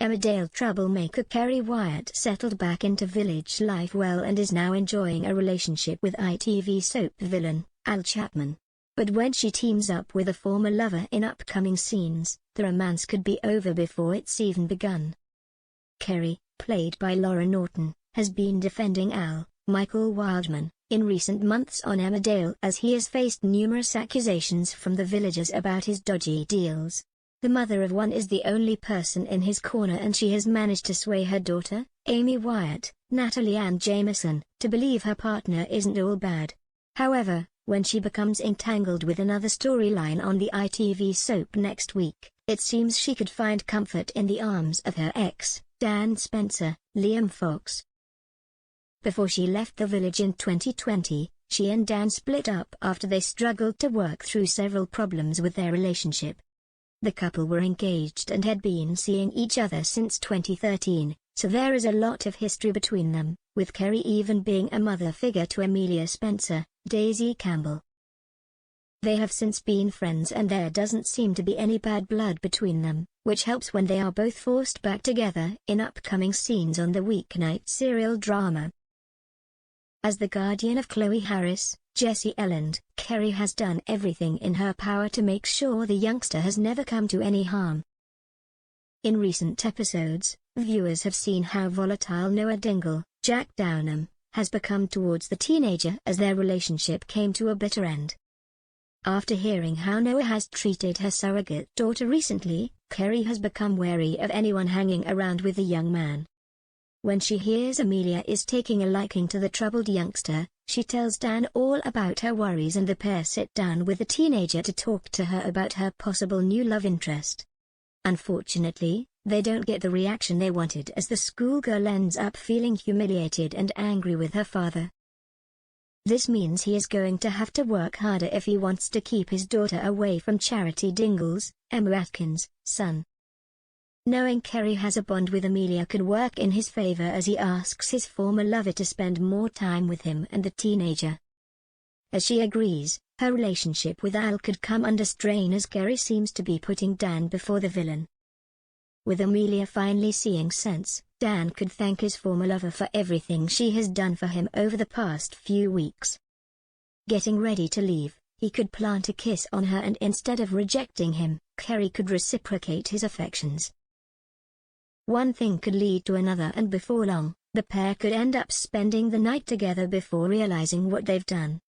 Emmerdale troublemaker Kerry Wyatt settled back into village life well and is now enjoying a relationship with ITV soap villain, Chapman. But when she teams up with a former lover in upcoming scenes, the romance could be over before it's even begun. Kerry, played by Laura Norton, has been defending Michael Wildman, in recent months on Emmerdale as he has faced numerous accusations from the villagers about his dodgy deals. The mother of one is the only person in his corner, and she has managed to sway her daughter, Amy Wyatt, Natalie Ann Jameson, to believe her partner isn't all bad. However, when she becomes entangled with another storyline on the ITV soap next week, it seems she could find comfort in the arms of her ex, Dan Spencer, Liam Fox. Before she left the village in 2020, she and Dan split up after they struggled to work through several problems with their relationship. The couple were engaged and had been seeing each other since 2013, so there is a lot of history between them, with Kerry even being a mother figure to Amelia Spencer, Daisy Campbell. They have since been friends and there doesn't seem to be any bad blood between them, which helps when they are both forced back together in upcoming scenes on the weeknight serial drama. As the guardian of Chloe Harris, Jessie Elland, Kerry has done everything in her power to make sure the youngster has never come to any harm. In recent episodes, viewers have seen how volatile Noah Dingle, Jack Downham, has become towards the teenager as their relationship came to a bitter end. After hearing how Noah has treated her surrogate daughter recently, Kerry has become wary of anyone hanging around with the young man. When she hears Amelia is taking a liking to the troubled youngster, she tells Dan all about her worries and the pair sit down with the teenager to talk to her about her possible new love interest. Unfortunately, they don't get the reaction they wanted as the schoolgirl ends up feeling humiliated and angry with her father. This means he is going to have to work harder if he wants to keep his daughter away from Charity Dingle's, Emma Atkins, son. Knowing Kerry has a bond with Amelia could work in his favor as he asks his former lover to spend more time with him and the teenager. As she agrees, her relationship with could come under strain as Kerry seems to be putting Dan before the villain. With Amelia finally seeing sense, Dan could thank his former lover for everything she has done for him over the past few weeks. Getting ready to leave, he could plant a kiss on her and instead of rejecting him, Kerry could reciprocate his affections. One thing could lead to another and before long, the pair could end up spending the night together before realizing what they've done.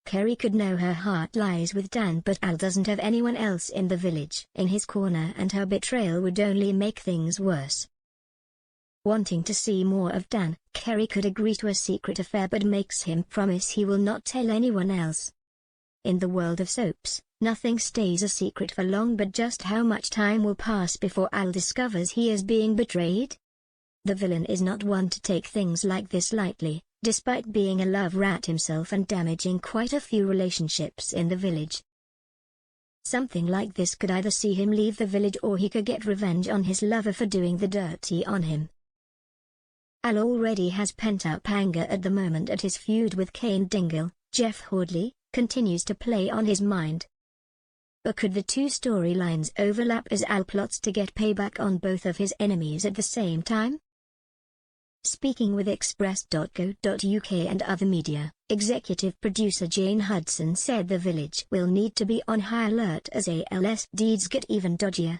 Kerry could know her heart lies with Dan, but doesn't have anyone else in the village in his corner, and her betrayal would only make things worse. Wanting to see more of Dan, Kerry could agree to a secret affair but makes him promise he will not tell anyone else. In the world of soaps, nothing stays a secret for long, but just how much time will pass before discovers he is being betrayed? The villain is not one to take things like this lightly, despite being a love rat himself and damaging quite a few relationships in the village. Something like this could either see him leave the village or he could get revenge on his lover for doing the dirty on him. Already has pent-up anger at the moment at his feud with Kane Dingle. Jeff Hordley continues to play on his mind. But could the two storylines overlap as plots to get payback on both of his enemies at the same time? Speaking with Express.co.uk and other media, executive producer Jane Hudson said the village will need to be on high alert as ALS deeds get even dodgier.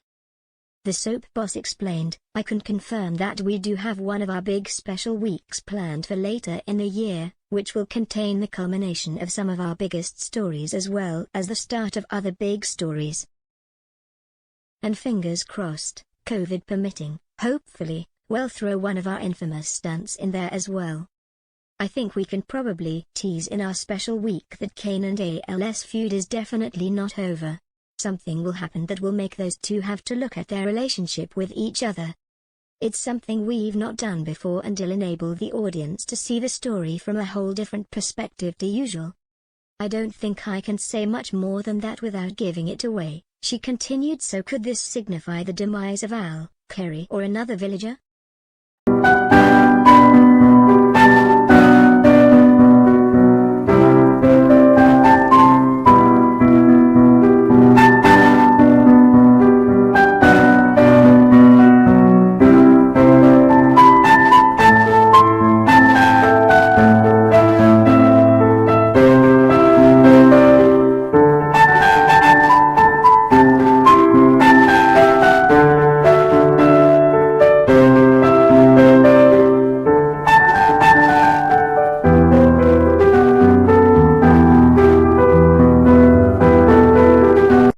The soap boss explained, "I can confirm that we do have one of our big special weeks planned for later in the year, which will contain the culmination of some of our biggest stories as well as the start of other big stories. And fingers crossed, COVID permitting, hopefully, we'll throw one of our infamous stunts in there as well. I think we can probably tease in our special week that Kane and ALS feud is definitely not over. Something will happen that will make those two have to look at their relationship with each other. It's something we've not done before and it'll enable the audience to see the story from a whole different perspective to usual. I don't think I can say much more than that without giving it away," she continued. So could this signify the demise of Kerry or another villager?